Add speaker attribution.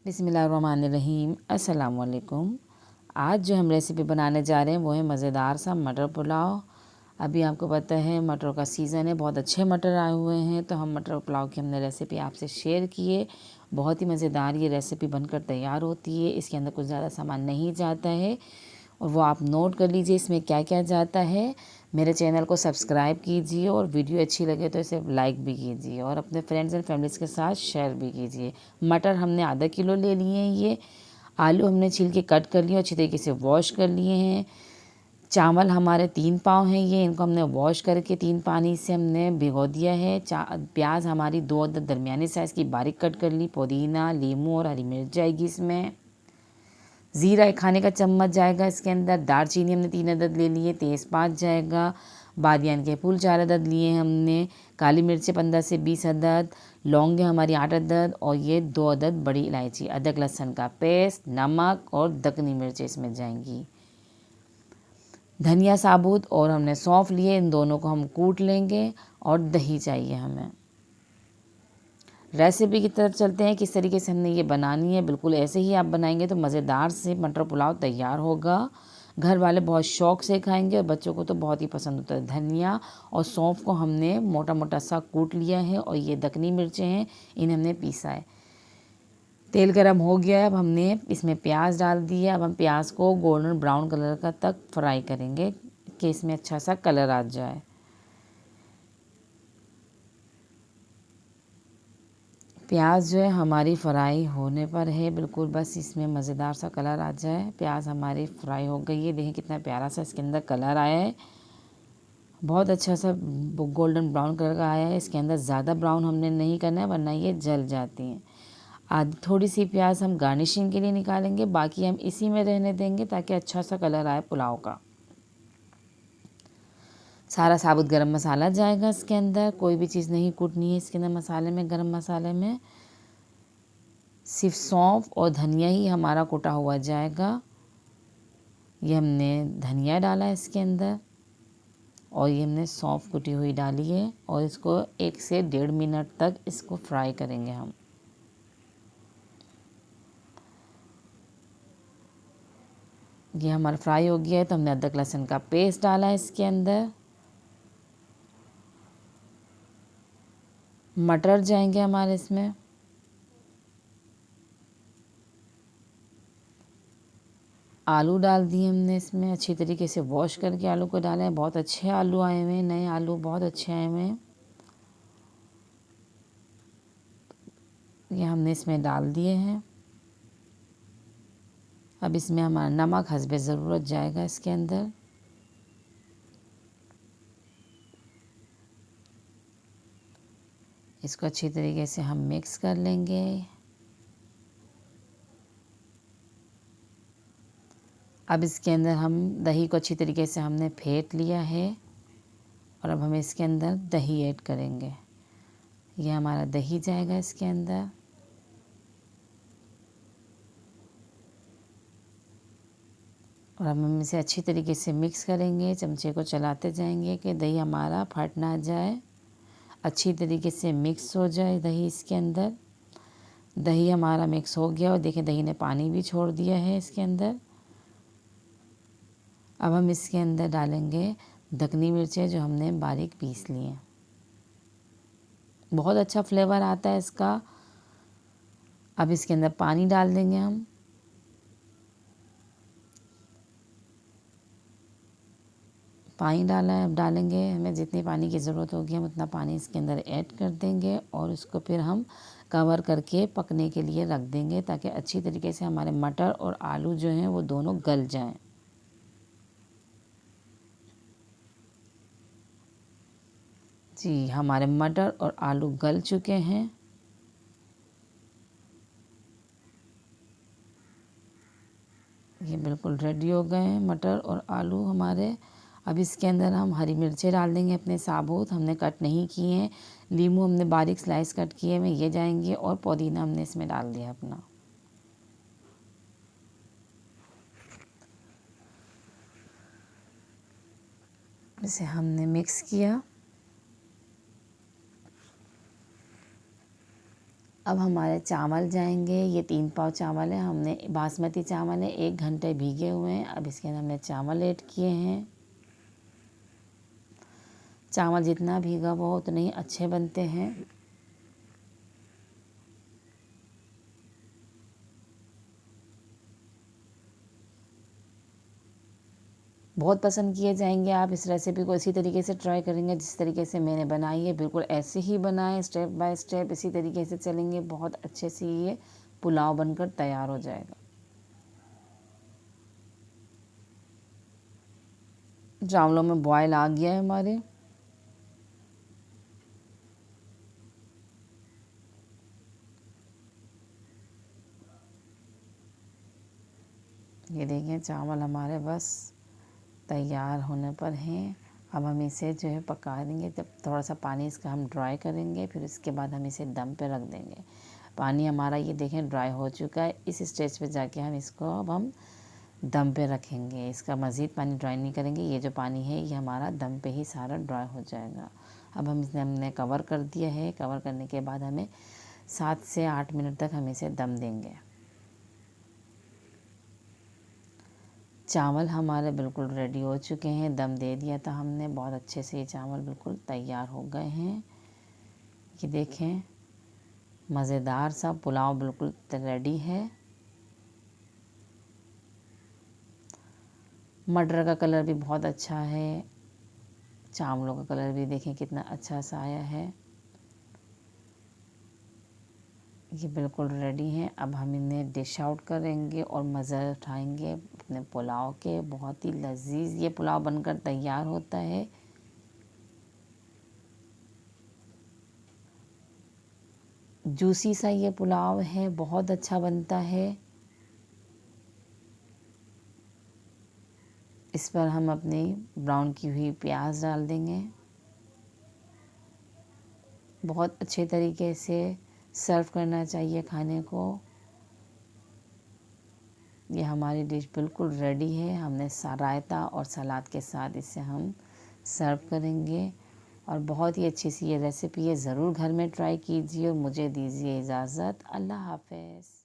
Speaker 1: बिस्मिल्लाहिर्रहमानिर्रहीम। अस्सलाम वालेकुम। आज जो हम रेसिपी बनाने जा रहे हैं वो है मज़ेदार सा मटर पुलाव। अभी आपको पता है मटरों का सीज़न है, बहुत अच्छे मटर आए हुए हैं, तो हम मटर पुलाव की हमने रेसिपी आपसे शेयर की है। बहुत ही मज़ेदार ये रेसिपी बनकर तैयार होती है। इसके अंदर कुछ ज़्यादा सामान नहीं जाता है और वो आप नोट कर लीजिए इसमें क्या क्या जाता है। मेरे चैनल को सब्सक्राइब कीजिए और वीडियो अच्छी लगे तो इसे लाइक भी कीजिए और अपने फ्रेंड्स एंड फैमिलीज़ के साथ शेयर भी कीजिए। मटर हमने आधा किलो ले लिए हैं ये। आलू हमने छील के कट कर लिए, अच्छी तरीके से वॉश कर लिए हैं। चावल हमारे 3 पाव हैं ये, इनको हमने वॉश करके 3 पानी से हमने भिगो दिया है। प्याज हमारी 2 अदद दरमियानी साइज़ की बारीक कट कर ली। पुदीना, लीमू और हरी मिर्च जाएगी इसमें। ज़ीरा 1 खाने का चम्मच जाएगा इसके अंदर। दालचीनी हमने 3 अदद ले लिए। तेज़पात जाएगा। बादियान के फूल 4 अदद लिए हमने। काली मिर्चें 15 से 20 अदद। लौंगे हमारी 8 अदद और ये 2 अदद बड़ी इलायची। अदरक लहसुन का पेस्ट, नमक और दक्कनी मिर्चें इसमें जाएंगी। धनिया साबुत और हमने सौंफ लिए, इन दोनों को हम कूट लेंगे। और दही चाहिए हमें। रेसिपी की तरफ चलते हैं, किस तरीके से हमने ये बनानी है। बिल्कुल ऐसे ही आप बनाएंगे तो मज़ेदार से मटर पुलाव तैयार होगा। घर वाले बहुत शौक़ से खाएंगे और बच्चों को तो बहुत ही पसंद होता है। धनिया और सौंफ को हमने मोटा मोटा सा कूट लिया है और ये दक्कनी मिर्चें हैं, इन्हें हमने पीसा है। तेल गरम हो गया है, अब हमने इसमें प्याज डाल दिया। अब हम प्याज को गोल्डन ब्राउन कलर का तक फ्राई करेंगे कि इसमें अच्छा सा कलर आ जाए। प्याज जो है हमारी फ्राई होने पर है, बिल्कुल बस इसमें मज़ेदार सा कलर आ जाए। प्याज हमारी फ्राई हो गई है, देखिए कितना प्यारा सा इसके अंदर कलर आया है। बहुत अच्छा सा गोल्डन ब्राउन कलर का आया है। इसके अंदर ज़्यादा ब्राउन हमने नहीं करना है वरना ये जल जाती हैं। आधी थोड़ी सी प्याज हम गार्निशिंग के लिए निकालेंगे, बाकी हम इसी में रहने देंगे ताकि अच्छा सा कलर आए पुलाव का। सारा साबुत गरम मसाला जाएगा इसके अंदर, कोई भी चीज़ नहीं कूटनी है इसके अंदर मसाले में। गरम मसाले में सिर्फ सौंफ और धनिया ही हमारा कुटा हुआ जाएगा। ये हमने धनिया डाला है इसके अंदर और ये हमने सौंफ कुटी हुई डाली है और इसको 1 से 1.5 मिनट तक इसको फ्राई करेंगे हम। ये हमारा फ्राई हो गया है तो हमने अदरक लहसुन का पेस्ट डाला है इसके अंदर। मटर जाएंगे हमारे इसमें। आलू डाल दिए हमने इसमें, अच्छी तरीके से वॉश करके आलू को डाला है। बहुत अच्छे आलू आए हुए हैं, नए आलू बहुत अच्छे आए हुए हैं। ये हमने इसमें डाल दिए हैं। अब इसमें हमारा नमक हस्बे ज़रूरत जाएगा इसके अंदर। इसको अच्छी तरीके से हम मिक्स कर लेंगे। अब इसके अंदर हम दही को अच्छी तरीके से हमने फेंट लिया है और अब हम इसके अंदर दही ऐड करेंगे। ये हमारा दही जाएगा इसके अंदर। और अब हम इसे अच्छी तरीके से मिक्स करेंगे, चमचे को चलाते जाएंगे कि दही हमारा फट ना जाए, अच्छी तरीके से मिक्स हो जाए दही इसके अंदर। दही हमारा मिक्स हो गया और देखिए दही ने पानी भी छोड़ दिया है इसके अंदर। अब हम इसके अंदर डालेंगे दक्कनी मिर्चें जो हमने बारीक पीस ली हैं। बहुत अच्छा फ्लेवर आता है इसका। अब इसके अंदर पानी डाल देंगे हम। पानी डाला है, अब डालेंगे, हमें जितनी पानी की ज़रूरत होगी हम उतना पानी इसके अंदर ऐड कर देंगे और इसको फिर हम कवर करके पकने के लिए रख देंगे ताकि अच्छी तरीके से हमारे मटर और आलू जो हैं वो दोनों गल जाएं। जी, हमारे मटर और आलू गल चुके हैं। ये बिल्कुल रेडी हो गए हैं मटर और आलू हमारे। अब इसके अंदर हम हरी मिर्चें डाल देंगे अपने साबुत, हमने कट नहीं किए हैं। लीमू हमने बारीक स्लाइस कट किए हुए ये जाएंगे और पुदीना हमने इसमें डाल दिया अपना। इसे हमने मिक्स किया। अब हमारे चावल जाएंगे। ये 3 पाव चावल है, हमने बासमती चावल है, 1 घंटे भीगे हुए हैं। अब इसके अंदर हमने चावल ऐड किए हैं। चावल जितना भीगा हुआ उतने ही अच्छे बनते हैं। बहुत पसंद किए जाएंगे। आप इस रेसिपी को इसी तरीके से ट्राई करेंगे जिस तरीके से मैंने बनाई है, बिल्कुल ऐसे ही बनाएं, स्टेप बाय स्टेप इसी तरीके से चलेंगे, बहुत अच्छे से ये पुलाव बनकर तैयार हो जाएगा। चावलों में बॉयल आ गया है हमारे। ये देखें चावल हमारे बस तैयार होने पर हैं। अब हम इसे जो है पका देंगे। जब थोड़ा सा पानी इसका हम ड्राई करेंगे, फिर इसके बाद हम इसे दम पे रख देंगे। पानी हमारा ये देखें ड्राई हो चुका है। इस स्टेज पे जाके हम इसको अब हम दम पे रखेंगे। इसका मज़ीद पानी ड्राई नहीं करेंगे। ये जो पानी है ये हमारा दम पे ही सारा ड्राई हो जाएगा। अब हमने कवर कर दिया है। कवर करने के बाद हमें 7 से 8 मिनट तक हम इसे दम देंगे। चावल हमारे बिल्कुल रेडी हो चुके हैं। दम दे दिया था हमने, बहुत अच्छे से ये चावल बिल्कुल तैयार हो गए हैं। ये देखें मज़ेदार सा पुलाव बिल्कुल रेडी है। मटर का कलर भी बहुत अच्छा है। चावलों का कलर भी देखें कितना अच्छा सा आया है। ये बिल्कुल रेडी हैं। अब हम इन्हें डिश आउट करेंगे और मज़े उठाएंगे अपने पुलाव के। बहुत ही लजीज ये पुलाव बनकर तैयार होता है। जूसी सा ये पुलाव है, बहुत अच्छा बनता है। इस पर हम अपनी ब्राउन की हुई प्याज डाल देंगे। बहुत अच्छे तरीके से सर्व करना चाहिए खाने को। ये हमारी डिश बिल्कुल रेडी है। हमने रायता और सलाद के साथ इसे हम सर्व करेंगे। और बहुत ही अच्छी सी ये रेसिपी है, ज़रूर घर में ट्राई कीजिए और मुझे दीजिए इजाज़त। अल्लाह हाफ़िज़।